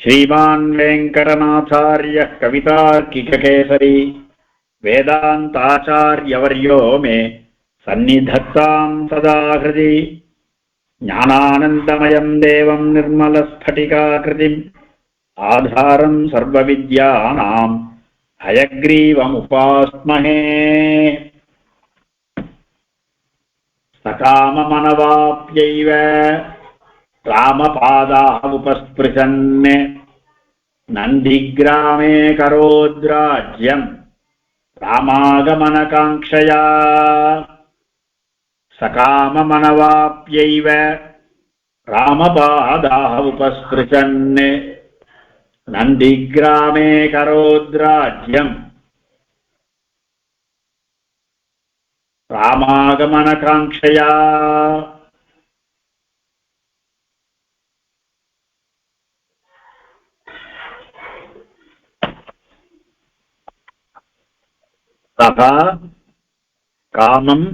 श्रीमान् वेङ्कटनाथार्यः कवितार्किककेसरी वेदान्ताचार्यवर्यो मे सन्निधत्तां सदा हृदि ज्ञानानन्दमयं देवं निर्मलस्फटिकाकृतिम् आधारं सर्वविद्यानां हयग्रीवमुपास्महे। सकाममनवाप्यैव रामपादावुपस्पृशन् नन्दिग्रामे करोद्राज्यम् रामागमनकाङ्क्षया। सकाममनवाप्यैव रामपादावुपस्पृशन् नन्दिग्रामे करोद्राज्यम् रामागमनकाङ्क्षया। सः कामम्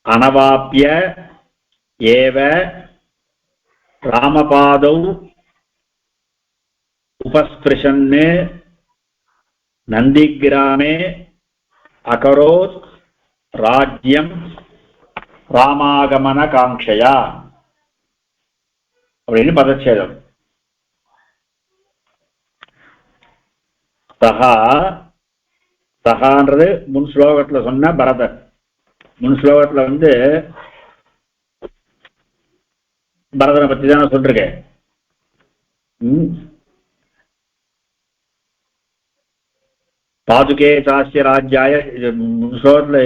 अनवाप्य एव रामपादौ उपस्पृशन् नन्दिग्रामे अकरोत् राज्यं रामागमनकाङ्क्षया அப்படின்னு பதச்சேதம். சகான்றது முன் ஸ்லோகத்துல சொன்ன பரதர். முன் ஸ்லோகத்துல பரதனை பத்தி தான் நான் சொல்லிருக்கேன். பாதுகே சாஸ்திய ராஜ்யாய முன் ஸ்லோகத்துல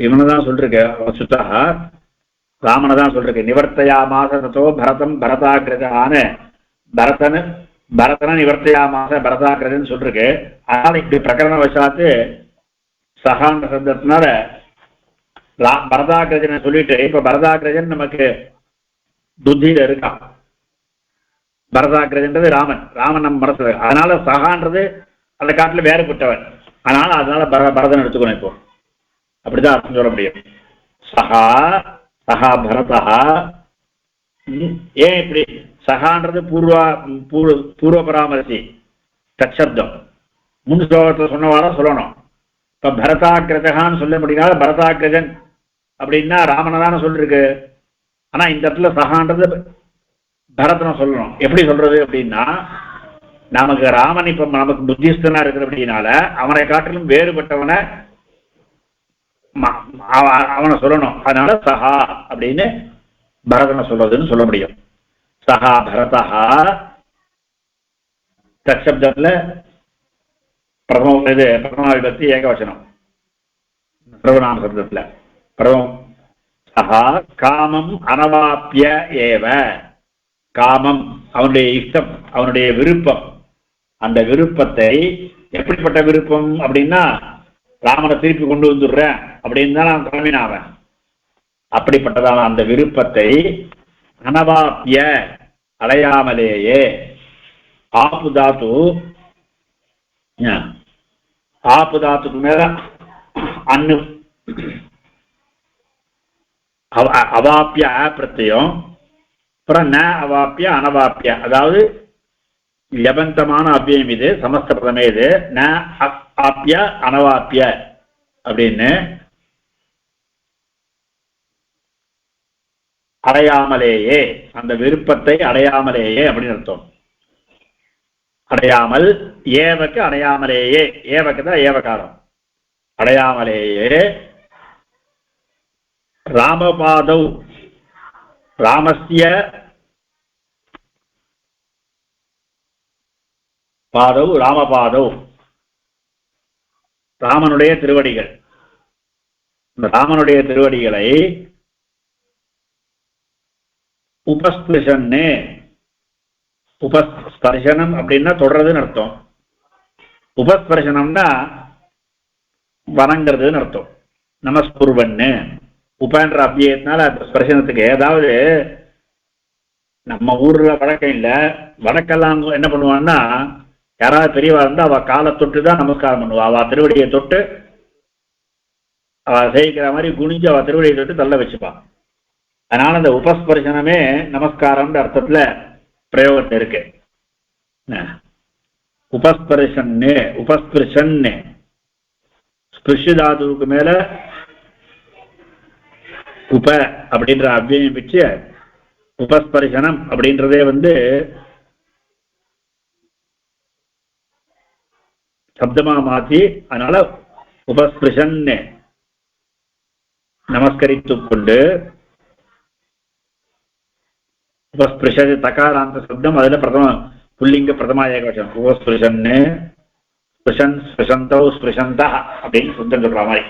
இவனதான் சொல்லிருக்கேன். வசுதா ராமனை தான் சொல்லிருக்கேன். நிவர்த்தையா மாசோ பரதம் பரதாகிரதான பரதன நிவர்த்தையா மாச பரதாகிரதன்னு சொல்லிருக்கு. அதனால இப்படி பிரகரண வசாத்து சகான்ற சப்தத்தினால பரதாகிரஜனை சொல்லிட்டு இப்ப பரதாகிரஜன் நமக்கு புத்தியில இருக்கான். பரதாகிரஜன்றது ராமன் நம்ம மனசுல. அதனால சகான்றது அந்த காட்டுல வேறுபட்டவன். அதனால பரதன் எடுத்துக்கணும். இப்போ அப்படிதான் அர்த்தம் சொல்ல முடியும். சகா பரதா. ஏன் இப்படி சகான்றது பூர்வ பராமரிசி தற்சப்தம். முன் ஸ்லோகத்தில் சொன்னவாட சொல்லணும். இப்ப பரதாகிரஜகான்னு சொல்ல முடியாத பரதாகிரஜன் அப்படின்னா ராமனை தானே சொல்லிருக்கு. ஆனா இந்த இடத்துல சகான்றது பரதனை சொல்லணும். எப்படி சொல்றது அப்படின்னா நமக்கு ராமன் இப்ப நமக்கு புத்திஸ்தனா இருக்கிற அப்படின்னால அவனை காட்டிலும் வேறுபட்டவனை அவனை சொல்லணும். அதனால சகா அப்படின்னு பரதனை சொல்றதுன்னு சொல்ல முடியும். சகா பரதா தற்சப்தத்துல பிரதம விபக்தி ஏகவசனம். சர்வநாம சப்தத்துல பிரதமம். சகா காமம் அனவாப்பிய ஏவ. காமம் அவனுடைய இஷ்டம், அவனுடைய விருப்பம். அந்த விருப்பத்தை எப்படிப்பட்ட விருப்பம் அப்படின்னா ராமனை திருப்பி கொண்டு வந்துடுறேன் அப்படின்னு தான் நான் கிளம்பினாவன். அப்படிப்பட்டதான அந்த விருப்பத்தை அனவாப்பிய அடையாமலேயே. ஆப்பு தாத்துக்கு மேல அன்னு அவாப்பிய பிரத்யம், அப்புறம் ந அவாப்பிய அனவாப்பிய. அதாவது யபந்தமான அவ்வியம் இது, சமஸ்த பதமே இது. ந ஆப்பிய அனவாப்பிய அப்படின்னு அடையாமலேயே, அந்த விருப்பத்தை அடையாமலேயே அப்படின்னு அர்த்தம். அடையாமல் ஏவக்கு அடையாமலேயே, ஏவக்கு தான் ஏவகாரம். அடையாமலேயே ராமபாதௌ ராமஸ்ய பாதௌ ராமபாதௌ ராமனுடைய திருவடிகள். இந்த ராமனுடைய திருவடிகளை உபஸ்பிருஷன்னு, உபஸ்பர்சனம் அப்படின்னா தொடர்றதுன்னு அர்த்தம். உபஸ்பர்சனம்னா வணங்குறதுன்னு அர்த்தம். நமஸ்குர்வன்னு உபன்ற அபியத்தினால அந்த ஸ்பர்சனத்துக்கு. அதாவது நம்ம ஊர்ல வழக்கம் இல்லை. வழக்கெல்லாம் என்ன பண்ணுவான்னா யாராவது பெரியவா இருந்தா அவ காலை தொட்டு தான் நமஸ்காரம் பண்ணுவா. அவ திருவடியை தொட்டு அவ சேவிக்கிற மாதிரி குனிஞ்சு அவ திருவடியை தொட்டு தள்ள வச்சுப்பான். அதனால அந்த உபஸ்பர்சனமே நமஸ்காரம்ன்ற அர்த்தத்துல பிரயோகத்தில் இருக்கு. உபஸ்பர்ஷன்னு உபஸ்பிருஷன்னு ஸ்பிருஷு தாதுவுக்கு மேல உப அப்படின்ற அவ்வியம் வச்சு உபஸ்பர்ஷனம் அப்படின்றதே சப்தமா மாத்தி, அதனால உபஸ்பிருஷன்னு நமஸ்கரித்துக் கொண்டு உபஸ்பிருஷ தகாராந்த சப்தம் அதுல பிரதம புல்லிங்க பிரதமா ஏகவசனம். உபஸ்பிருஷன்னு ஸ்பிருஷன் ஸ்பிருஷந்தோ ஸ்பிருஷந்தா அப்படின்னு சுத்தம் சொல்ற மாதிரி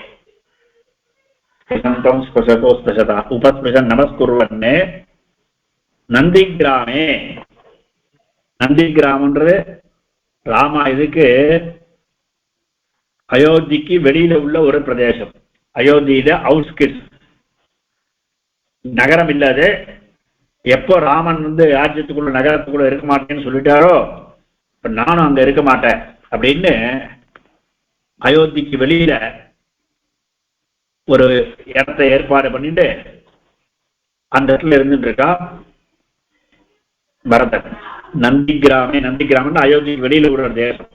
ஸ்பிருஷந்தம் ஸ்பிருஷதோ ஸ்பிருஷதா உபஸ்பிருஷன் நமஸ்குர்வன்னு நந்திகிராமே. நந்திகிராமன்றது ராமா இதுக்கு அயோத்திக்கு வெளியில உள்ள ஒரு பிரதேசம். அயோத்தியில அவுட்ஸ்கிட்ஸ், நகரம் இல்லாது. எப்போ ராமன் ராஜ்யத்துக்குள்ள நகரத்துக்குள்ள இருக்க மாட்டேன்னு சொல்லிட்டாரோ, இப்ப நானும் அங்க இருக்க மாட்டேன் அப்படின்னு அயோத்திக்கு வெளியில ஒரு இடத்தை ஏற்பாடு பண்ணிட்டு அந்த இடத்துல இருந்துட்டு இருக்கா பரதன். நந்திகிராமே, நந்திகிராமன் அயோத்திக்கு வெளியில உள்ள தேசம்.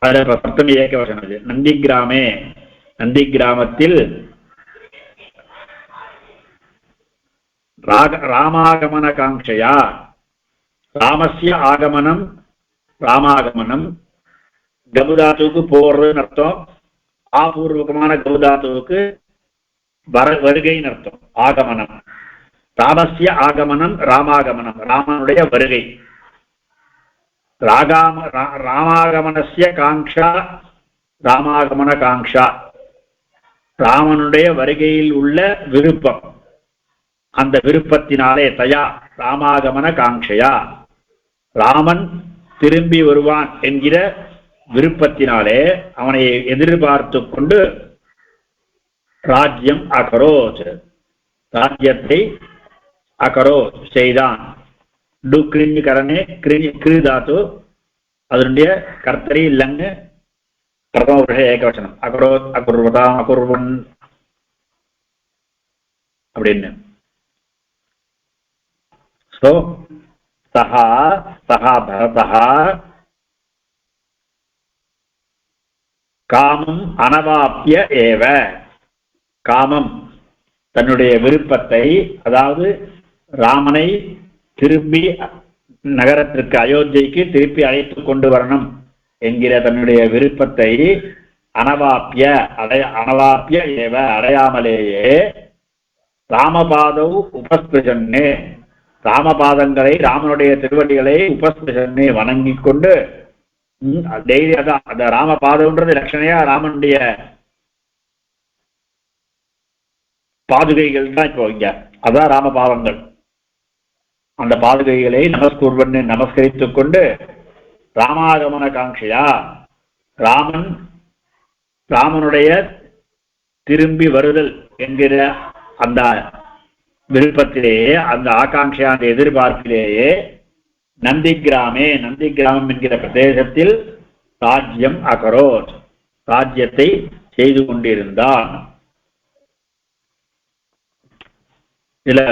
அதுல சப்தமி ஏக வசனம் இது. நந்திகிராமே, நந்தி கிராமத்தில் ராமாகமன காங்கையா, ராமஸ்ய ஆகமனம் ராமாகமனம், கபுதாத்துவுக்கு போறதுன்னு அர்த்தம், ஆபூர்வகமான கபுதாத்துவுக்கு வருகைன்னு அர்த்தம் ஆகமனம். ராமஸ்ய ஆகமனம் ராமாகமனம், ராமனுடைய வருகை. ராமாகமனஸ்ய காங்ஷா ராமாகமன காங்ஷா, ராமனுடைய வருகையில் உள்ள விருப்பம். அந்த விருப்பத்தினாலே தயா ராமாகமன காங்ஷையா, ராமன் திரும்பி வருவான் என்கிற விருப்பத்தினாலே அவனை எதிர்பார்த்து கொண்டு ராஜ்யம் அகரோத், ராஜ்யத்தை அகரோத் செய்தான். டு கிருமி கரணே கிருதாத்து, அதனுடைய கர்த்தரி இல்லைன்னு பிரதம புருஷ ஏகவசனம். அகரோத் அகுர்வதா அகுர்வன் அப்படின்னு. சோ சஹா சஹா பரதஹா காமம் அனவாப்பிய ஏவ, காமம் தன்னுடைய விருப்பத்தை, அதாவது ராமனை திரும்பி நகரத்திற்கு அயோத்திக்கு திருப்பி அழைத்து கொண்டு வரணும் என்கிற தன்னுடைய விருப்பத்தை அனவாப்பிய அனவாப்பிய ஏவ அடையாமலேயே ராமபாதவ் உபஸ்பிருஷன்னு, ராமபாதங்களை ராமனுடைய திருவடிகளை உபஸ்பிருஷன்னு வணங்கி கொண்டு டெய்லி அதான் அந்த ராமபாதம்ன்றது லட்சணையா ராமனுடைய பாதுகைகள் தான் இப்போ இங்க, அதான் ராமபாதங்கள். அந்த பாதுகைகளை நமஸ்கூர்வன்னு நமஸ்கரித்துக் கொண்டு ராமாகமன காங்கையா, ராமனுடைய திரும்பி வருதல் என்கிற அந்த விருப்பத்திலேயே, அந்த ஆகாங்கையா, அந்த எதிர்பார்ப்பிலேயே நந்திகிராமே, நந்திகிராமம் என்கிற பிரதேசத்தில் ராஜ்யம் அகரோத், ராஜ்யத்தை செய்து கொண்டிருந்தான். இதுல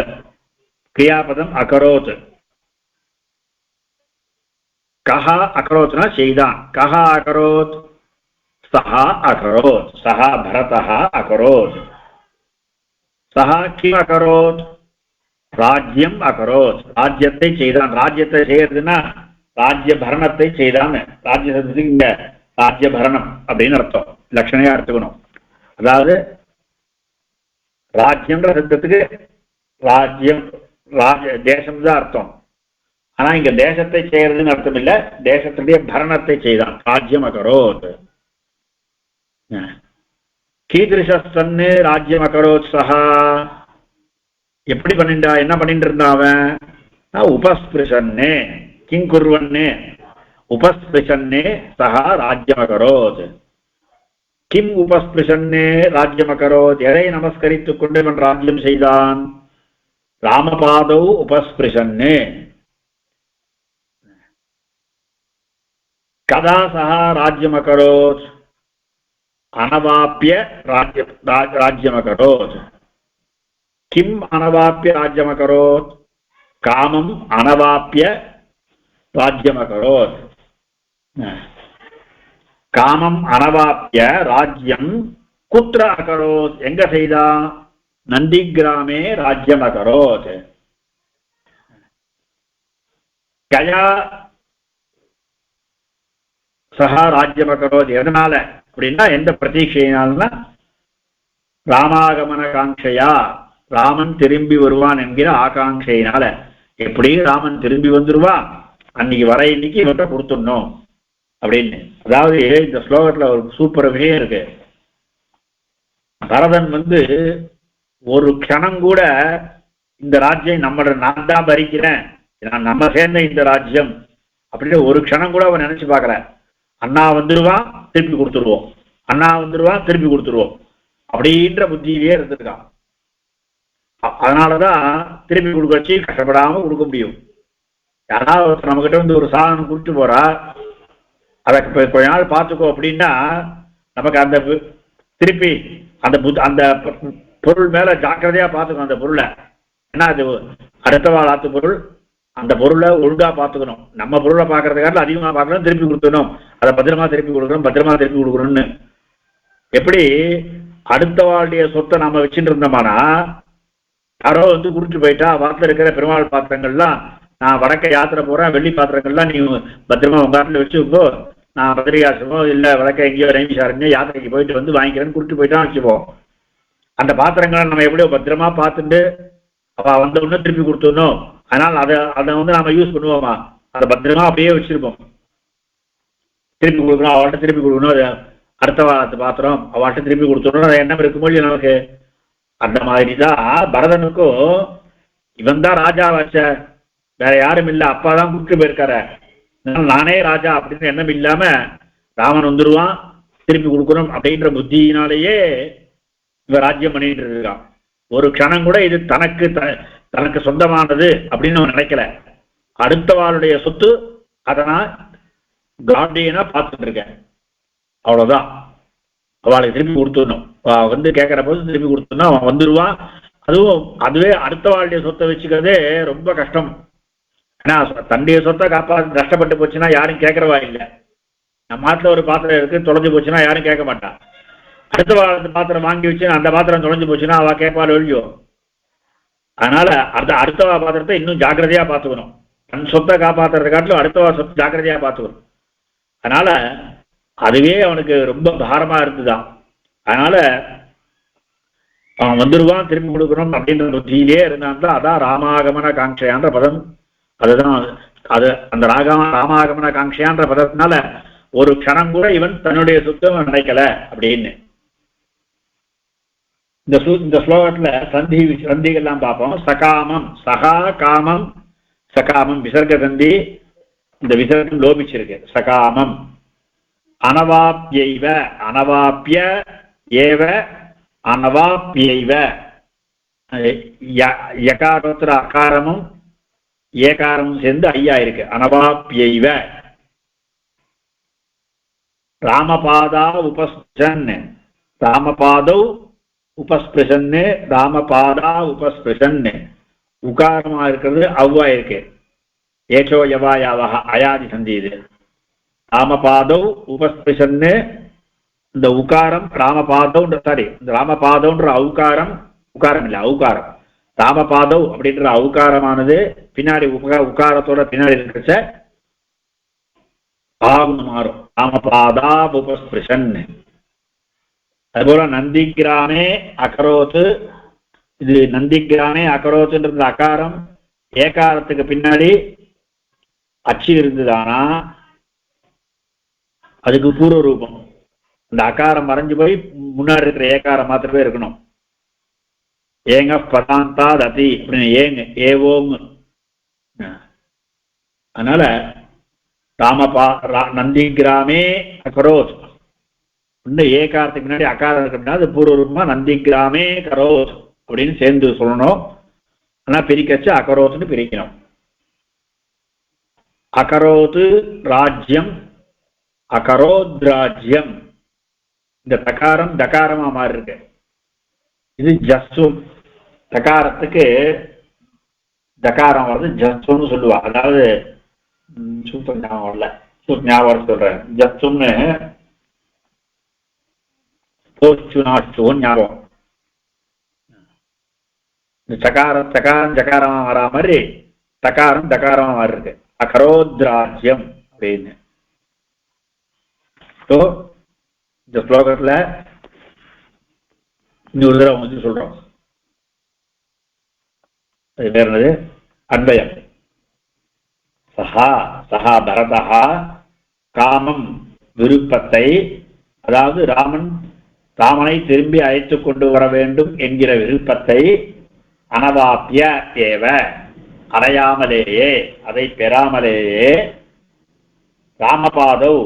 கிரியாபதம் அகரோத். கஹா அகரோத்னா செய்தான். கஹா அகரோத், சஹா அகரோத், சஹா பரதஹா அகரோத். சஹா கிம் அகரோத், ராஜ்யம் அகரோத், ராஜ்யத்தை செய்தான். ராஜ்யத்தை செய்யறதுன்னா ராஜ்ய பரணத்தை செய்தான். ராஜ்யத்துக்கு இங்க ராஜ்ய பரணம் அப்படின்னு அர்த்தம், லட்சணையா எடுத்துக்கணும். அதாவது ராஜ்யம்ன்ற சப்தத்துக்கு ராஜ்யம் தேசம் தான் அர்த்தம். ஆனா இங்க தேசத்தை செய்யறதுன்னு அர்த்தம் இல்ல, தேசத்துடைய பரணத்தை செய்தான். ராஜ்யம் அகரோத். கீதிருஷன்னு ராஜ்யம் அகரோத் சஹா, எப்படி பண்ணிண்டா, என்ன பண்ணிட்டு இருந்தான் அவன்? உபஸ்பிருஷன்னு கிங்குர்வன்னு உபஸ்பிருஷன்னு சஹா ராஜ்யம் அகரோத். கிம் உபஸ்பிருஷன்னு ராஜ்யம் அகரோத், எதை நமஸ்கரித்துக் கொண்டு இவன் ராஜ்யம் செய்தான்? ராமபாதௌ உபஸ்பிருஷன்னு. கதா சஹா ராஜ்யம் அகரோத்? அனவாப்பிய ராஜ்யம் அகரோத். கிம் அனவாப்பிய ராஜ்யம் அகரோத்? காமம் அனவாப்பிய ராஜ்யம் அகரோத். காமம் அனவாப்பிய ராஜ்யம் குத்ர அகரோத், எங்க செய்தா? நந்திகிராமே ராஜ்யம் அகரோத். கயா சஹா ராஜ்யம் அகரோத். எதனால அப்படின்னா, எந்த பிரதீட்சையினால்னா ராமாகமன காங்கையா, ராமன் திரும்பி வருவான் என்கிற ஆகாங்கையினால. எப்படி ராமன் திரும்பி வந்துருவான், அன்னைக்கு வர இன்னைக்கு இவற்றை கொடுத்துடணும் அப்படின்னு. அதாவது இந்த ஸ்லோகத்துல ஒரு சூப்பர் விஷயம் இருக்கு. பரதன் ஒரு க்ஷணம் கூட இந்த ராஜ்யம் நான் தான் பறிக்கிறேன், நம்ம சேர்ந்த இந்த ராஜ்யம் அப்படின்னு ஒரு க்ஷணம் கூட அவன் நினைச்சு பார்க்கல. அண்ணா வந்துருவான் திருப்பி கொடுத்துருவோம், அண்ணா வந்துருவான் திருப்பி கொடுத்துருவோம் அப்படின்ற புத்தியிலேயே இருந்திருக்கான். அதனாலதான் திருப்பி கொடுக்க வச்சு கஷ்டப்படாம கொடுக்க முடியும். யாராவது நம்ம கிட்ட ஒரு சாதனம் கொடுத்து போறா, அதை கொஞ்ச நாள் பார்த்துக்கோ அப்படின்னா நமக்கு அந்த திருப்பி அந்த பொருள் மேல ஜாக்கிரதையா பார்த்துக்கணும். அந்த பொருளை ஏன்னா அது அடுத்த வாழாத்து பொருள், அந்த பொருளை ஒழுங்கா பார்த்துக்கணும். நம்ம பொருளை பார்க்கறதுக்காக அதிகமா பார்க்கணும், திருப்பி கொடுக்கணும், அதை பத்திரமா திருப்பி கொடுக்கணும்னு. எப்படி அடுத்த வாழ்டைய சொத்தை நாம வச்சுட்டு இருந்தோம்னா, யாரோ குடிச்சு போயிட்டா வாரத்தில் இருக்கிற பெருமாள் பாத்திரங்கள்லாம், நான் வடக்க யாத்திரை போறேன், வெள்ளி பாத்திரங்கள்லாம் நீ பத்திரமா உங்க காட்டில் வச்சுக்கோ, நான் பத்திரிகாசமோ இல்ல வடக்க எங்கேயோ ரேமிசாரங்க யாத்திரைக்கு போயிட்டு வாங்கிக்கிறேன்னு கூப்பிட்டு போயிட்டான்னு வச்சுப்போம். அந்த பாத்திரங்களை நம்ம எப்படியோ பத்திரமா பார்த்துட்டு அப்ப வந்த உடனே திருப்பி கொடுத்துடணும். அதனால அதை நாம யூஸ் பண்ணுவோமா, அதை பத்திரமா அப்படியே வச்சிருப்போம். திருப்பி கொடுக்கணும், அவள்கிட்ட திருப்பி கொடுக்கணும், அடுத்த வாரத்து பாத்திரம் அவள்கிட்ட திருப்பி கொடுத்துடணும், அது எண்ணம் இருக்குமோ இல்லையா நமக்கு. அந்த மாதிரிதான் பரதனுக்கும் இவன் தான் ராஜா வச்ச, வேற யாரும் இல்லை, அப்பா தான் கூப்பிட்டு போயிருக்காரு, நானே ராஜா அப்படின்னு எண்ணம் இல்லாம ராமன் வந்துருவான் திருப்பி கொடுக்கணும் அப்படின்ற புத்தியினாலேயே இவன் ராஜ்யம் பண்ணிட்டு இருக்கான். ஒரு க்ஷணம் கூட இது தனக்கு சொந்தமானது அப்படின்னு அவன் நினைக்கல. அடுத்தவாளுடைய சொத்து, அதை நான் கார்டியனா பார்த்துட்டு இருக்கேன், அவ்வளவுதான். அவளுக்கு திருப்பி கொடுத்துடணும், கேட்கிற போது திருப்பி கொடுத்துடணும், அவன் வந்துடுவான். அதுவே அடுத்த வாழ்டைய சொத்தை வச்சுக்கிறதே ரொம்ப கஷ்டம். ஏன்னா தன்னுடைய சொத்தை காப்பாற்ற கஷ்டப்பட்டு போச்சுன்னா யாரும் கேட்கறவா இல்லை. நம்ம நாட்டில் ஒரு பாத்திரம் இருக்கு, தொலைஞ்சு போச்சுன்னா யாரும் கேட்க மாட்டான். அடுத்த வாழ்த்து பாத்திரம் வாங்கி வச்சு அந்த பாத்திரம் தொலைஞ்சு போச்சுன்னா அவ கேட்பாள் ஒழியும். அதனால அடுத்தவா பாத்திரத்தை இன்னும் ஜாக்கிரதையா பார்த்துக்கணும். தன் சொத்தை காப்பாற்றுறதை காட்டிலும் அடுத்தவா சொத்தை ஜாக்கிரதையா பார்த்துக்கணும். அதனால அதுவே அவனுக்கு ரொம்ப பாரமா இருந்துதான். அதனால அவன் வந்துருவான் திரும்பி கொடுக்கணும் அப்படின்ற புத்தியிலே இருந்தான். அதான் ராமாகமன காங்கையான்ற பதம். அதுதான் அந்த ராமாகமன காங்கையான்ற பதத்தினால ஒரு க்ஷணம் கூட இவன் தன்னுடைய சுத்தம் நினைக்கல அப்படின்னு. இந்த ஸ்லோகத்துல சந்திகள்லாம் பார்ப்போம். சகாமம், சகா காமம், சகாமம் விசர்க சந்தி, இந்த விசர்க்கம் லோபிச்சிருக்கு. சகாமம் அனவாப்யைவ, அனவாப்பிய ஏவ அனவாப்யைவ, யகாரோத்திர அகாரமும் ஏகாரமும் சேர்ந்து ஐயா இருக்கு. அனவாப்யைவ ராமபாதா உபஸ்பிருஷன், ராமபாதௌ உபஸ்பிருஷன், ராமபாதா உபஸ்பிருஷன். உகாரமா இருக்கிறது அவ்வா இருக்கு. ஏச்சோ யவா யாவஹ அயாதி சந்தி. இது ராமபாதௌ உபஸ்பிருஷன், இந்த உகாரம் ராமபாதௌன்ற இந்த ராமபாதௌன்ற அவுகாரம், உகாரம் இல்லை அவுகாரம், ராமபாதௌ அப்படின்ற அவுகாரமானது பின்னாடி உகாரத்தோட பின்னாடி இருக்கிறச்ச ஆகுன்னு மாறும். ராமபாதா உபஸ்பிருஷன். அதுபோல நந்திகிராமே அகரோத்து, இது நந்திகிராமே அகரோத்துன்ற அகாரம் ஏகாரத்துக்கு பின்னாடி அச்சு இருந்ததானா அதுக்கு பூர்வ ரூபம். அந்த அகாரம் மறைஞ்சு போய் முன்னாடி இருக்கிற ஏகாரம் மாத்திரமே இருக்கணும். ஏங்க பதாந்தா ததி அப்படின்னு ஏங்க ஏவோங்க. அதனால நந்திகிராமே அகரோத், இன்னும் ஏகாரத்துக்கு முன்னாடி அகாரம் இருக்குன்னா அது பூர்வ ரூபமா நந்திகிராமே கரோத் அப்படின்னு சேர்ந்து சொல்லணும். ஆனா பிரிக்கச்சு அகரோத்னு பிரிக்கணும். அகரோத்து ராஜ்யம், அகரோத் ராஜ்யம். இந்த தகாரம் தகாரமா மாறி இருக்கு. இது ஜஸ்ஸு. தகாரத்துக்கு ஜகாரம் வருது ஜஸ்துன்னு சொல்லுவா. அதாவது சூப்பர் ஞாபகம் வரல, ஞாபகம் சொல்றேன். ஜஸ்துன்னு ஞாபகம். சகாரம் சகாரம் சகாரமா வரா மாதிரி தகாரம் தகாரமா மாறி இருக்கு. அகரோத்ராஜ்யம் அப்படின்னு. இந்த ஸ்லோகத்துல இன்னொரு தடவை வந்து சொல்றோம். அது பேர் என்னது? அன்வயம். சஹா சஹா பரதா காமம் விருப்பத்தை, அதாவது ராமனை திரும்பி அழைத்துக் கொண்டு வர வேண்டும் என்கிற விருப்பத்தை அனவாப்பிய ஏவ அடையாமலேயே, அதை பெறாமலேயே ராமபாதௌ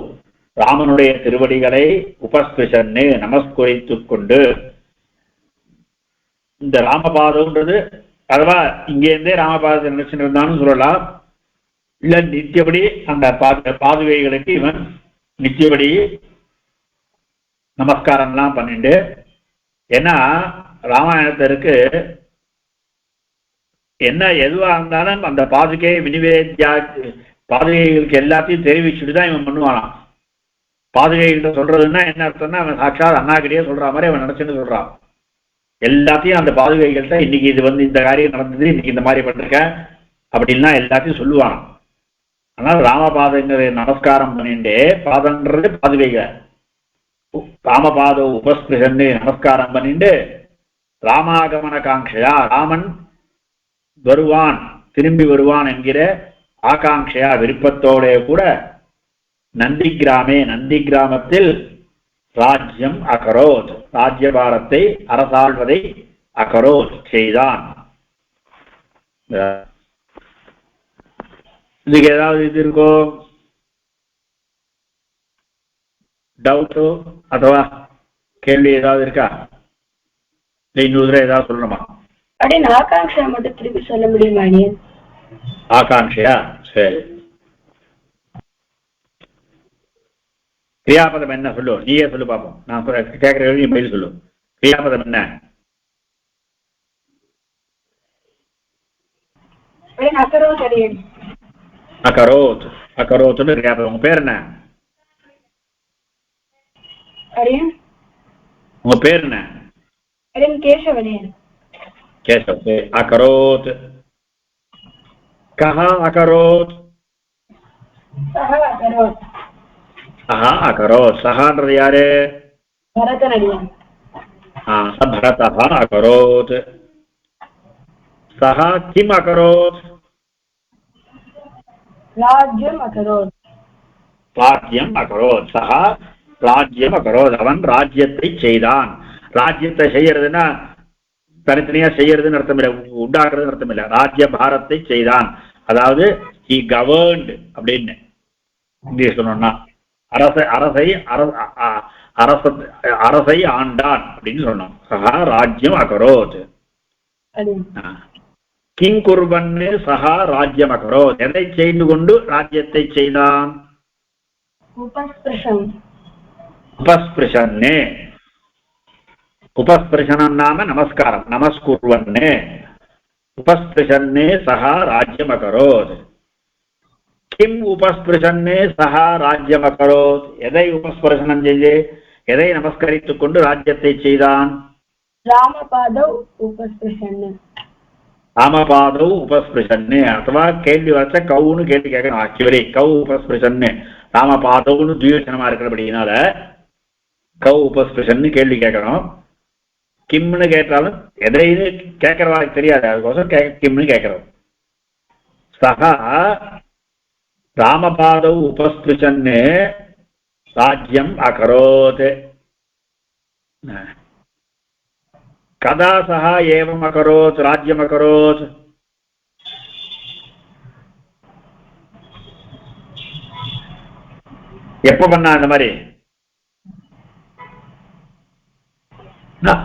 ராமனுடைய திருவடிகளை உபஸ்பிருஷன்னு நமஸ்கரித்துக் கொண்டு, இந்த ராமபாதம்ன்றது அதுவா இங்கேருந்தே ராமபாதத்தை நினைச்சுட்டு இருந்தான்னு சொல்லலாம். இல்ல நித்தியபடி அந்த பாதுகைகளுக்கு இவன் நித்தியபடி நமஸ்காரம்லாம் பண்ணிட்டு, ஏன்னா ராமாயணத்திற்கு என்ன எதுவா இருந்தாலும் அந்த பாதுகை வினிவேத்யா பாதுகைகளுக்கு எல்லாத்தையும் தெரிவிச்சுட்டு தான் இவன் பண்ணுவானான். பாதுகைகிட்ட சொல்றதுன்னா என்ன அர்த்தம்னா, அவன் சாட்சாத் அண்ணாக்கிட்டே சொல்ற மாதிரி அவன் நினைச்சுன்னு சொல்றான். எல்லாத்தையும் அந்த பாதுகைகள்கிட்ட இன்னைக்கு இது வந்து இந்த காரியம் நடந்தது, இன்னைக்கு இந்த மாதிரி பண்ணிருக்க அப்படின்னா எல்லாத்தையும் சொல்லுவான். ஆனால் ராமபாதங்கிற நமஸ்காரம் பண்ணிட்டு, பாதன்றது பாதுகைகள், ராமபாத உபஸ்பிருஷன்னு நமஸ்காரம் பண்ணிட்டு ராமாகமன காங்கையா ராமன் வருவான் திரும்பி வருவான் என்கிற ஆகாங்கையா விருப்பத்தோட கூட நந்தி கிராமத்தில் ராஜ்யம் அகரோத் ராஜ்யபாரத்தை அரசாள்வதை அகரோத் செய்தான். இதுக்கு ஏதாவது இது இருக்கோ டவுட்டோ அதுவா கேள்வி ஏதாவது இருக்கா? இன்னொரு தடவை ஏதாவது சொல்லணுமா? அப்படின்னு ஆகாங்ஷா மட்டும் திருப்பி சொல்ல முடியுமா? ஆகாங்ஷையா? சரி, கிரியாபதம் என்ன சொல்லு, நீயே சொல்லு பாப்போம். நான் கேட்கிற நீ பதில் சொல்லு. கிரியாபதம் என்ன? அகரோத். அகரோத்னு கிரியாபதம். உங்க பேர் என்ன? உங்க பேர் என்ன? கேசவனேன். கேசவ். அகரோத். கஹா அகரோத்? சஹா அகரோத். சஹா அகரோத். சஹான்றது யாரு? பரதனடியான். பரதஹ அகரோத். சஹா கிம் அகரோத்? ராஜ்யம் அகரோத். ராஜ்யம் அகரோத். சஹா ராஜ்யம் அகரோத். அவன் ராஜ்யத்தை செய்தான். ராஜ்யத்தை செய்யறதுன்னா தனித்தனியா செய்யறதுன்னு அர்த்தம் இல்லை, உண்டாக்குறதுன்னு அர்த்தம் இல்லை. ராஜ்ய பாரத்தை செய்தான், அதாவது he governed அப்படின்னு இங்கிலீஷ் சொன்னோம்னா அரசை ஆண்டான் அப்படின்னு சொன்னோம். சஹா ராஜ்யம் அகரோத். கிங் குர்வன்னு சஹா ராஜ்யம் அகரோத். எதை செய்து கொண்டு ராஜ்யத்தை செய்தான்? உபஸ்பிருஷன்னு. உபஸ்பிருஷனம் நாம நமஸ்காரம். நமஸ்குர்வன்னு உபஸ்பிருஷன்னு சஹா ராஜ்யம் அகரோத். கிம் உபஸ்பிருஷன்னு சஹா ராஜ்யம் அகரோத். எதை உபஸ்பிருஷனம் செய்து எதை நமஸ்கரித்துக் கொண்டு ராஜ்யத்தை செய்தான்? ராமபாதௌ உபஸ்பிருஷன்னு. ராமபாதௌ உபஸ்பிருஷன்னு. அथवा கேள்வி வச்ச கவுன்னு கேள்வி கேட்கணும். ஆக்சுவலி கவு உபஸ்பிருஷன்னு ராமபாதவுன்னு துயோசனமா இருக்கிறபடினால கவு உபஸ்பிருஷன்னு கேள்வி கேட்கணும். கிம்னு கேட்டாலும் எதைன்னு கேட்கறவாக்கு தெரியாது, அதுக்கோசம் கிம்னு கேட்கிறோம். சஹா ராமபாதௌ உபஸ்பிருஷன்னு ராஜ்யம் அகரோத். கதா சஹா ஏவம் அகரோத் ராஜ்யம் அகரோத்? எப்ப பண்ணா இந்த மாதிரி?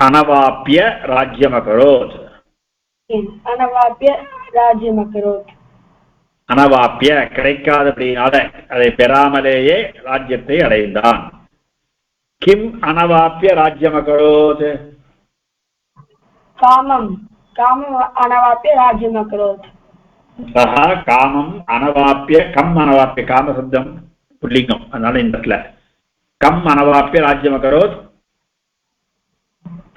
அனவாப்பிய ராஜ்யம் அகரோத். அனவாப்பிய ராஜ்யம் அகரோத். அனவாப்பிய கிடைக்காதபடினால அதை பெறாமலேயே ராஜ்யத்தை அடைந்தான். கிம் அனவாப்பிய ராஜ்யம் அகரோத்? காமம். காமம் அனவாப்பிய ராஜ்யம் அகரோத். சஹா காமம் அனவாப்பிய கம் அனவாப்பிய காம சப்தம் புல்லிங்கம், அதனால இந்த இடத்துல கம் அனவாப்பிய ராஜ்யம் அகரோத்,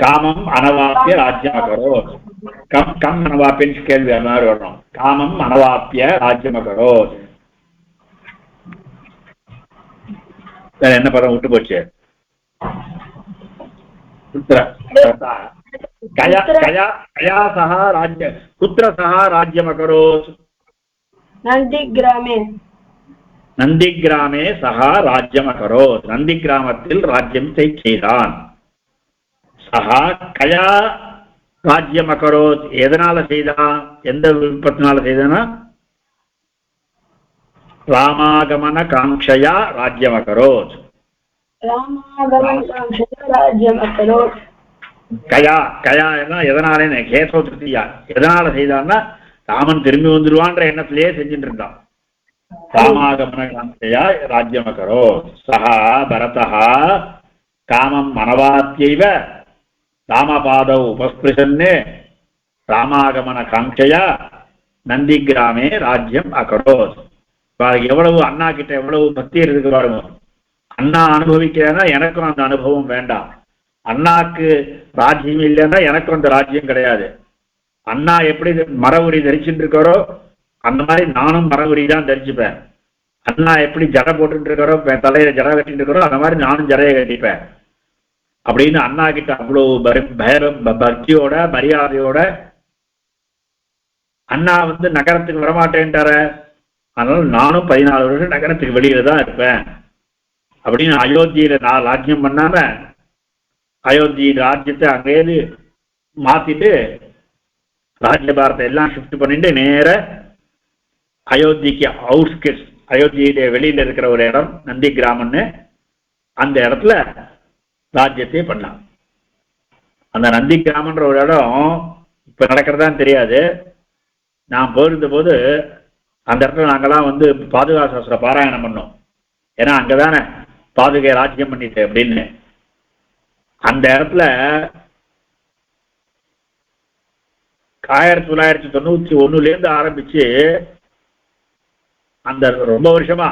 காமம் அனவாப்பிய ராஜ்யம் அகரோத். கம் கம் அனவாப்பியன்னு கேள்வி அது மாதிரி வரணும். காமம் அனவாப்பிய ராஜ்யம் அகரோத். வேற என்ன பதம் விட்டு போச்சு? கயா கயா கயா சஹா ராஜ்ய குத்திர சஹா ராஜ்யம் அகரோத். நந்திகிராமே. நந்திகிராமே சஹா ராஜ்யம் அகரோத். நந்தி கிராமத்தில் ராஜ்யம் செய்தான். சஹா கயா ராஜ்யம் அகரோத். எதனால செய்தான்? எந்த விருப்பத்தினால செய்தானா? ராமாகமன காங்க்ஷயா ராஜ்யம் அகரோத். ராமாகமன காங்க்ஷயா ராஜ்யம் அகரோத். கயா கயா எதனால கேசவ திருத்தியா எதனால செய்தான்னா ராமன் திரும்பி வந்துருவான்ற எண்ணத்திலேயே செஞ்சுட்டு இருந்தான். ராமாகமன காங்க்ஷயா ராஜ்யம் அகரோத். சஹா பரதஹ காமம் மனவாத்யைவ ராமபாதௌ உபஸ்பிருஷன்னு ராமாகமன காங்க்ஷயா நந்தி கிராமே ராஜ்யம் அகரோத். எவ்வளவு அண்ணா கிட்ட எவ்வளவு பக்தி இருக்கு பாருங்க. அண்ணா அனுபவிக்கிறேன்னா எனக்கும் அந்த அனுபவம் வேண்டாம். அண்ணாக்கு ராஜ்யம் இல்லைன்னா எனக்கும் அந்த ராஜ்யம் கிடையாது. அண்ணா எப்படி மர உரி தரிச்சுட்டு இருக்காரோ அந்த மாதிரி நானும் மர உரி தான் தரிச்சுப்பேன். அண்ணா எப்படி ஜடை போட்டுட்டு இருக்காரோ தலையில ஜடை கட்டிட்டு இருக்காரோ அந்த மாதிரி நானும் ஜடையை கட்டிப்பேன் அப்படின்னு அண்ணா கிட்ட அவ்வளவு பக்தியோட மரியாதையோட அண்ணா நகரத்துக்கு வரமாட்டேன்ட்டார, அதனால நானும் 14 வருஷம் நகரத்துக்கு வெளியில தான் இருப்பேன் அப்படின்னு அயோத்தியில நான் ராஜ்யம் பண்ணாம அயோத்தி ராஜ்யத்தை அங்கேயிருந்து மாத்திட்டு ராஜ்யபாரத்தை எல்லாம் ஷிஃப்ட் பண்ணிட்டு நேர அயோத்திக்கு அவுட்ஸ்கட்ஸ், அயோத்தியில வெளியில இருக்கிற ஒரு இடம் நந்தி கிராமம்னு, அந்த இடத்துல ராஜ்யத்தை பண்ணான். அந்த நந்தி கிராமன்ற ஒரு இடம் இப்ப நடக்கிறதான்னு தெரியாது. நான் போயிருந்த போது அந்த இடத்துல நாங்கெல்லாம் பாதுகா சாஸ்திர பாராயணம் பண்ணோம். ஏன்னா அங்கதானே பாதுகை ராஜ்யம் பண்ணிட்டு அப்படின்னு. அந்த இடத்துல 1991 ஆரம்பிச்சு அந்த ரொம்ப வருஷமா,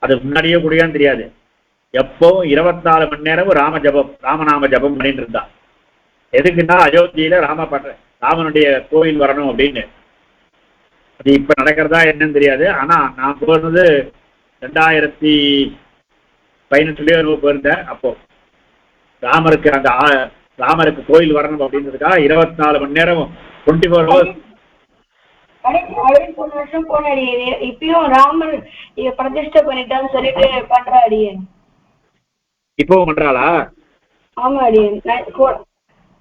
அது முன்னாடியே கூடியான்னு தெரியாது, எப்பவும் 24 மணி நேரமும் ராமநாம ஜபம் பண்ணிட்டு இருந்தா. எதுக்குன்னா அயோத்தியில ராமனுடைய கோயில் வரணும் அப்படின்னு. அது இப்ப நடக்கிறதா என்னன்னு தெரியாது. ஆனா நான் போனது 2018 போயிருந்தேன். அப்போ ராமருக்கு கோயில் வரணும் அப்படின்றதுக்காக 24 மணி நேரம் 24 ஹவர்ஸ். போன வருஷம் போனாடி, இப்பயும் ராமர் பிரதிஷ்டை பண்ணிட்டான்னு சொல்லிட்டு பண்றாடி. இப்பவும் பண்றாளா? ஆமா அடியன்,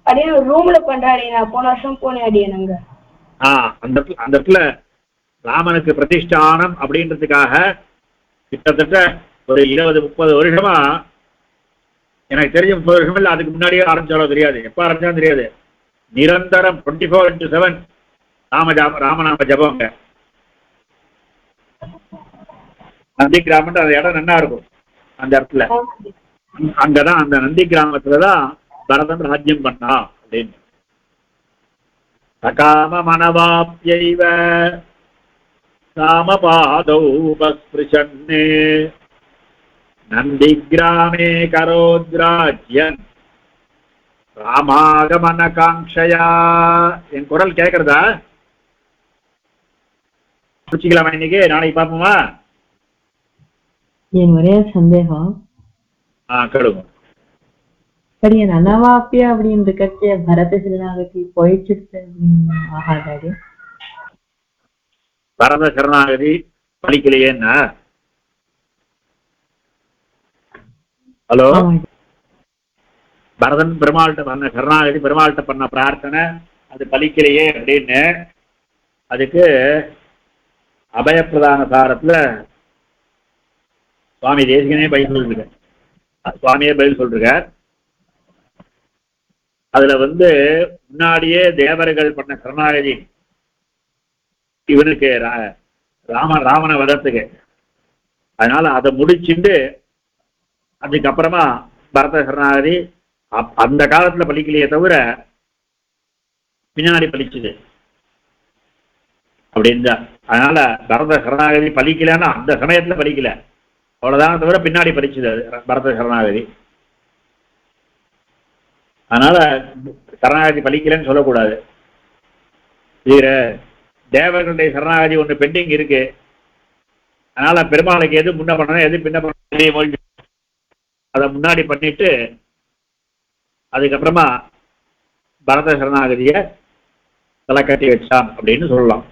அடியே ரூம்ல பண்றாடி. நான் போன வருஷம் போனேன் அடியன் அங்க. அந்த இடத்துல ராமனுக்கு பிரதிஷ்டானம் அப்படின்றதுக்காக கிட்டத்தட்ட ஒரு 20-30 வருஷமா, எனக்கு தெரிஞ்ச 30 வருஷம் இல்லை, அதுக்கு முன்னாடியே ஆரம்பிச்சாலும் தெரியாது, எப்ப ஆரம்பிச்சாலும் தெரியாது, நிரந்தரம் 24/7 ராமநாம ஜபம். நந்தி கிராமம் அந்த இடம் நல்லா இருக்கும். அந்த இடத்துல அங்கதான் அந்த நந்தி கிராமத்துலதான் பரதன் ராஜ்யம் பண்ணா அப்படின்னு. சகாம மனவாப்யைவ ராமபாதௌ உபஸ்பிருஷன்னே நந்தி கிராமே கரோத்ராஜ்யன் ராமாகமன காங்க்ஷயா. என் குரல் கேட்கறதா? புடிச்சிக்கலாமா? இன்னைக்கு நாளைக்கு பார்ப்போமா? என் ஒரே சந்தேகம். கேளுங்க. சரி, என் அனவாப்பிய அப்படின்னு இருக்கே பரத சரணாகதி போயிடுச்சு அப்படின்னு ஆகாதாடி? பரத சரணாகதி பலிக்கலையேன்னா? ஹலோ, பரதன் பெருமாள்கிட்ட பண்ண சரணாகதி, பெருமாள்கிட்ட பண்ண பிரார்த்தனை அது பலிக்கலையே அப்படின்னு அதுக்கு அபயப்பிரதான சாரத்துல சுவாமி தேசிகனே பதில் சொல்லிருக்கார். சுவாமியே பதில் சொல்றார். அதுல முன்னாடியே தேவர்கள் பண்ண சரணாகதி இவனுக்கு ராவண வதத்துக்கு, அதனால அதை முடிச்சுட்டு அதுக்கப்புறமா பரத சரணாகதி அந்த காலத்துல பலிக்கலையே தவிர பின்னாடி பலிச்சுது. அப்படின்னு. அதனால பரத சரணாகதி பலிக்கலன்னா அந்த சமயத்துல பலிக்கல, அவ்வளவுதான், தவிர பின்னாடி பலிச்சது அது பரத சரணாகதி. அதனால சரணாகதி பலிக்கலன்னு சொல்லக்கூடாது. இது தேவர்களுடைய சரணாகதி ஒண்ணு பெண்டிங் இருக்கு. அதனால பெருமாளுக்கு எது முன்ன பண்ணணும் எது பின்ன பண்ணணும் அதை முன்னாடி பண்ணிட்டு அதுக்கப்புறமா பரத சரணாகதிய தலை கட்டி வச்சான் அப்படின்னு சொல்லலாம்.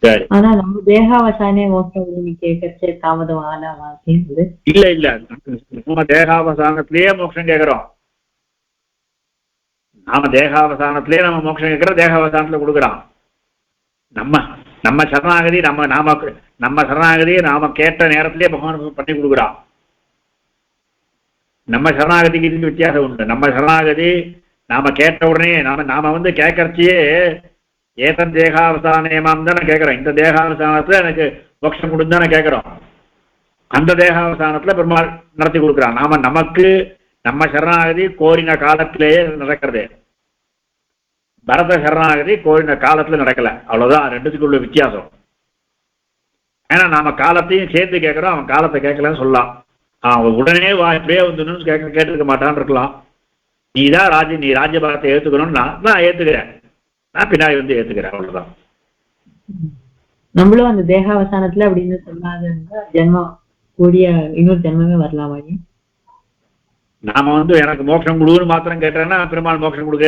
சரி. ஆனா நம்ம தேகாவசானே மோட்சம் கேட்கறச்சே தாமதம் ஆனாவா? இல்ல இல்ல, நம்ம தேகாவசானத்திலேயே மோட்சம் கேட்கிறோம். நாம தேகாவசானத்திலேயே நம்ம மோட்சம் கேட்கிறோம், தேகாவசானத்துல கொடுக்குறான். நம்ம சரணாகதி நம்ம சரணாகதியை நாம கேட்ட நேரத்திலேயே பகவான் பண்ணி கொடுக்குறான். நம்ம சரணாகதிக்கு இதுக்கு வித்தியாசம் உண்டு. நம்ம சரணாகதி நாம கேட்ட உடனே நாம வந்து கேட்கறச்சியே ஏதன் தேகாவசானமாம் தானே கேட்கிறோம். இந்த தேகாவசானத்துல எனக்கு மோட்சம் கொடுந்தானே கேட்கிறோம். அந்த தேகாவசானத்துல பெருமாள் நடத்தி கொடுக்குறான். நமக்கு நம்ம சரணாகதி கோரின காலத்திலேயே நடக்கிறது. பரத சரணாகதி கோரின காலத்துல நடக்கல, அவ்வளவுதான் ரெண்டுத்துக்குள்ள வித்தியாசம். ஏன்னா நாம காலத்தையும் சேர்த்து கேட்கிறோம், அவன் காலத்தை கேட்கலன்னு சொல்லலாம். அவன் உடனே இப்படியே வந்து கேட்டிருக்க மாட்டான்னு இருக்கலாம். நீ ராஜ்யபாரத்தை ஏத்துக்கணும்னா நான் ஏத்துக்கிறேன், நான் பின்னாடி வந்து ஏத்துக்கிறேன், அவ்வளவுதான். நம்மளும் அந்த தேகாவசானத்துல அப்படின்னு சொல்லாத ஜென்மம் கூடிய இன்னொரு ஜென்மமே வரலாமா? நாம வந்து எனக்கு மோட்சம் கொடுன்னு மாத்திரம் கேட்டேன்னா பெருமாள் மோட்சம் கொடுக்க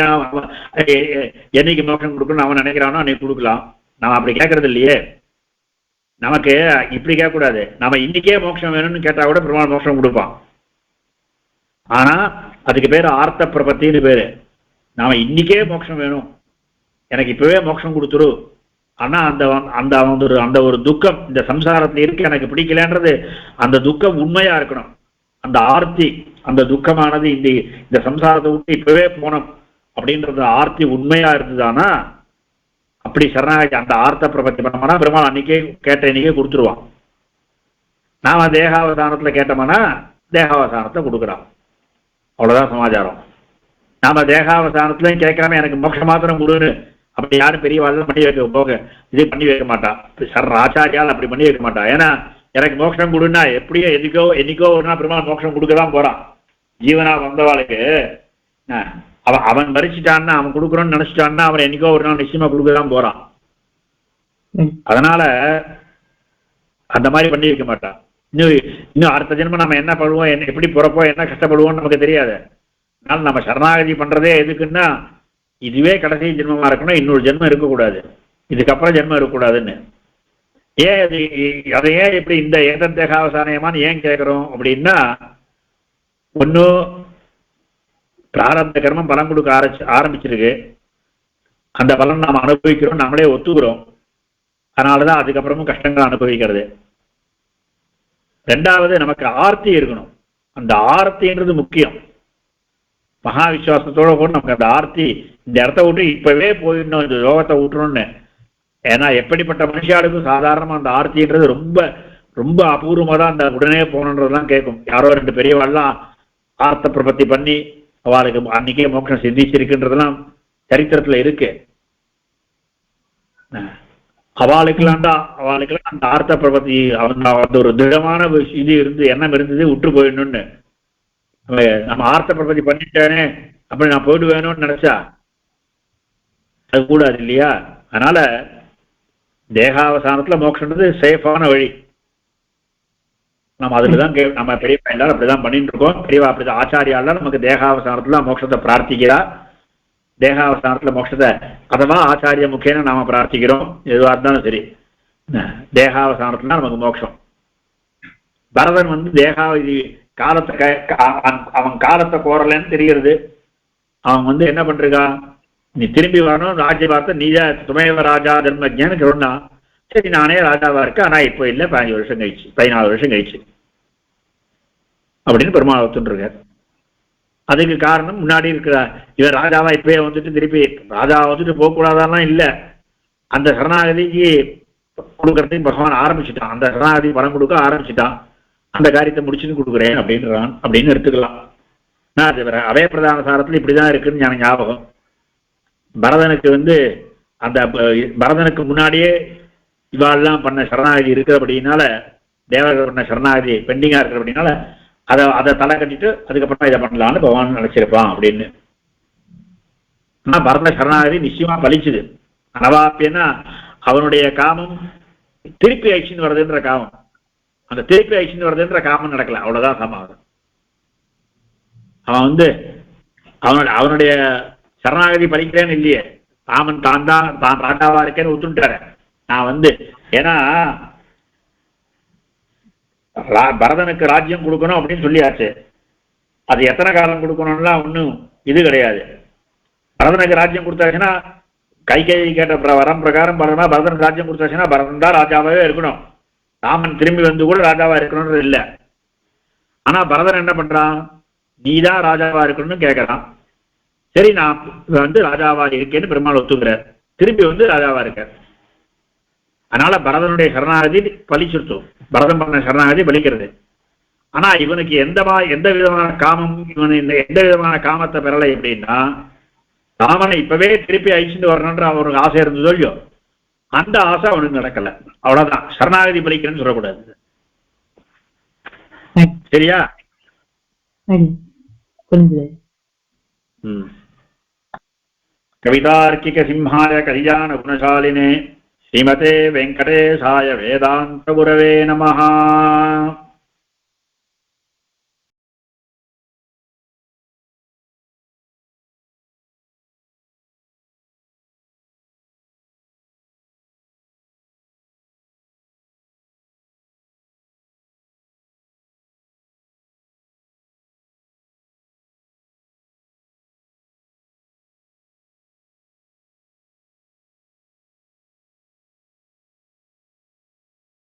என்னைக்கு மோட்சம் கொடுக்கணும்னு அவன் நினைக்கிறானோ அன்னைக்கு கொடுக்கலாம். நாம அப்படி கேட்கறது இல்லையே. நமக்கு இப்படி கேட்கக்கூடாது. நம்ம இன்னைக்கே மோட்சம் வேணும்னு கேட்டா கூட பெருமாள் மோட்சம் கொடுப்பான். ஆனா அதுக்கு பேரு ஆர்த்த பிரபத்தின்னு பேரு. நாம இன்னைக்கே மோட்சம் வேணும், எனக்கு இப்பவே மோட்சம் கொடுத்துரு. ஆனா அந்த ஒரு துக்கம் இந்த சம்சாரத்துல இருக்கு, எனக்கு பிடிக்கலன்றது அந்த துக்கம் உண்மையா இருக்கணும். அந்த ஆர்த்தி, அந்த துக்கமானது இந்த சம்சாரத்தை விட்டு இப்பவே போனோம் அப்படின்றது ஆர்த்தி உண்மையா இருந்ததுதானா அப்படி சரணாகி அந்த ஆர்த்த பிரபத்தி பண்ணோம்னா பெருமாள் அன்னைக்கே கேட்ட இன்னைக்கே கொடுத்துருவான். நாம தேகாவசானத்துல கேட்டோம்னா தேகாவசானத்தை கொடுக்குறான், அவ்வளவுதான் சமாச்சாரம். நாம தேகாவசானத்துலயும் கேட்காம எனக்கு மோட்ச மாத்திரம் கொடுன்னு அப்படி யாரும் பெரியவாள் பண்ணி வைக்க மாட்டா. ஆச்சாரியால் அப்படி பண்ணி வைக்க மாட்டா. ஏன்னா எனக்கு மோட்சம் கொடுன்னா எப்படியோ என்னைக்கோ ஒரு நாள் பெருமாள் மோட்சம் கொடுக்கதான் போறான். ஜீவனா வந்தவாளுக்கு அவன் மறிச்சிட்டான்னா அவன் கொடுக்குறோன்னு நினைச்சிட்டான்னா அவன் என்னைக்கோ ஒரு நாள் நிச்சயமா கொடுக்கதான் போறான். அதனால அந்த மாதிரி பண்ணி வைக்க மாட்டான். இன்னும் அடுத்த ஜென்மம் நம்ம என்ன பண்ணுவோம், எப்படி பிறப்போம், என்ன கஷ்டப்படுவோம்னு நமக்கு தெரியாது. அதனால நம்ம சரணாகதி பண்றதே எதுக்குன்னா இதுவே கடைசி ஜென்மமா இருக்கணும், இன்னொரு ஜென்மம் இருக்கக்கூடாது, இதுக்கப்புறம் ஜென்மம் இருக்கக்கூடாதுன்னு. ஏன் அதை ஏன் இப்படி இந்த ஏதன் தேகாவசானமான்னு ஏன் கேட்கிறோம் அப்படின்னா, ஒன்னும் பிராரப்த கர்மம் பலன் கொடுக்க ஆரம்பிச்சிருக்கு, அந்த பலன் நாம் அனுபவிக்கிறோம், நம்மளே ஒத்துக்கிறோம். அதனாலதான் அதுக்கப்புறமும் கஷ்டங்கள் அனுபவிக்கிறது. ரெண்டாவது நமக்கு ஆர்த்தி இருக்கணும். அந்த ஆர்த்தின்றது முக்கியம். மகா விசுவாசத்தோட கூட நமக்கு அந்த ஆர்த்தி, இந்த இடத்த விட்டு இப்பவே போயிடணும், இந்த யோகத்தை விட்டுறோம்னு. ஏன்னா எப்படிப்பட்ட மனுஷாளுக்கும் சாதாரணமா அந்த ஆர்த்தின்றது ரொம்ப ரொம்ப அபூர்வமா தான் அந்த உடனே போகணுன்றதுலாம் கேட்கும். யாரோ ரெண்டு பெரியவாள்லாம் ஆர்த்த பிரபத்தி பண்ணி அவளுக்கு அன்னைக்கே மோட்சம் சிந்திச்சிருக்குன்றதெல்லாம் சரித்திரத்துல இருக்கு. அவளுக்கெல்லாம் அந்த ஆர்த்த பிரபத்தி அந்த ஒரு திடமான இது எண்ணம் இருந்தது, விட்டு போயிடணும்னு. நம்ம ஆர்த்த பிரபத்தி பண்ணிட்டேனே அப்படி நான் போயிட்டு வேணும்னு நினைச்சா அது கூடாது இல்லையா? அதனால தேகாவசானத்துல மோட்சம்ன்றது சேஃபான வழி. நம்ம அதுலதான் நம்ம பெரியப்பா எல்லாரும் அப்படிதான் பண்ணிட்டு இருக்கோம். பெரியவா அப்படிதான் ஆச்சாரியாலாம் நமக்கு தேகாவசானத்துல மோட்சத்தை பிரார்த்திக்கிறா. தேகாவசானத்துல மோட்சத்தை அதவா ஆச்சாரிய முக்கியன நாம பிரார்த்திக்கிறோம். எதுவா இருந்தாலும் சரி, தேகாவசானத்துல நமக்கு மோட்சம். பரதன் வந்து தேகாவதி காலத்தை அவன் காலத்தை கோரலன்னு தெரிகிறது. அவன் வந்து என்ன பண்றான், நீ திரும்பி வரணும், ராஜ்ய பார்த்த நீதான் துணைவ ராஜா தர்மஜான்னு சொன்னா, சரி நானே ராஜாவா இருக்கேன், ஆனா இப்போ இல்லை 15 வருஷம் கழிச்சு 14 வருஷம் கழிச்சு அப்படின்னு பெருமாள் ஒத்துருக்கார். அதுக்கு காரணம் முன்னாடி இருக்கிற இவன் ராஜாவா இப்பயே வந்துட்டு திருப்பி ராஜாவா வந்துட்டு போகக்கூடாதான் இல்லை, அந்த சரணாகதிக்கு கொடுக்கறதையும் பகவான் ஆரம்பிச்சுட்டான், அந்த சரணாகதி பணம் கொடுக்க ஆரம்பிச்சுட்டான், அந்த காரியத்தை முடிச்சுன்னு கொடுக்குறேன் அப்படின்றான் அப்படின்னு எடுத்துக்கலாம். அபயப்பிரதான சாரத்தில் இப்படிதான் இருக்குன்னு எனக்கு ஞாபகம். பரதனுக்கு அந்த பரதனுக்கு முன்னாடியே இவாள்லாம் பண்ண சரணாகதி இருக்கிறபடினால, தேவர்கள் பண்ண சரணாகதி பெண்டிங்கா இருக்கிறபடினால அதை தலை கட்டிட்டு அதுக்கப்புறமா இதை பண்ணலான்னு பகவான் நினைச்சிருப்பான் அப்படின்னு. ஆனா பரத சரணாகதி நிச்சயமா பலிச்சுது. அனவாப்பியன்னா அவனுடைய காமம் திருப்பி ஐஷன் வருதுன்ற காமம், அந்த திருப்பி ஐஷன் வருதுன்ற காமம் நடக்கல, அவ்வளவுதான் சமாதானம். அவன் அவனுடைய சரணாகதி பலிக்கிறேன்னு இல்லையே, ராமன் தான் ராஜாவா இருக்கேன்னு ஒத்துட்டாரு. நான் ஏன்னா பரதனுக்கு ராஜ்யம் கொடுக்கணும் அப்படின்னு சொல்லியாச்சு. அது எத்தனை காலம் கொடுக்கணும்லாம் ஒன்றும் இது கிடையாது. பரதனுக்கு ராஜ்யம் கொடுத்தாச்சுன்னா கைகை கேட்ட வரம் பிரகாரம் பரதனுக்கு ராஜ்யம் கொடுத்தாச்சுன்னா பரதன் தான் ராஜாவாகவே இருக்கணும், ராமன் திரும்பி கூட ராஜாவா இருக்கணும்ன்றது இல்லை. ஆனா பரதன் என்ன பண்றான், நீதான் ராஜாவா இருக்கணும்னு கேட்கறான். சரி நான் ராஜாவா இருக்கேன்னு பெருமாள் ஒத்துக்கிறார், திரும்பி ராஜாவா இருக்கார். அதனால பரதனுடைய சரணாகதி பலிச்சுருத்தோம், பரதம் பண்ண சரணாகதி பலிக்கிறது. ஆனா இவனுக்கு எந்த விதமான காமம், எந்த விதமான காமத்தை பெறலை எப்படின்னா, ராமனை இப்பவே திருப்பி அழிச்சுட்டு வரணுன்ற அவனுக்கு ஆசை இருந்ததோ இல்லையோ, அந்த ஆசை அவனுக்கு நடக்கல, அவ்வளவுதான். சரணாகதி பலிக்கிறேன்னு சொல்லக்கூடாது, சரியா? கவிதார்க்கிக சிம்ஹாய கல்யாண குணசாலினே ஸ்ரீமதே வெங்கடேசாய வேதாந்த குரவே நமஹ.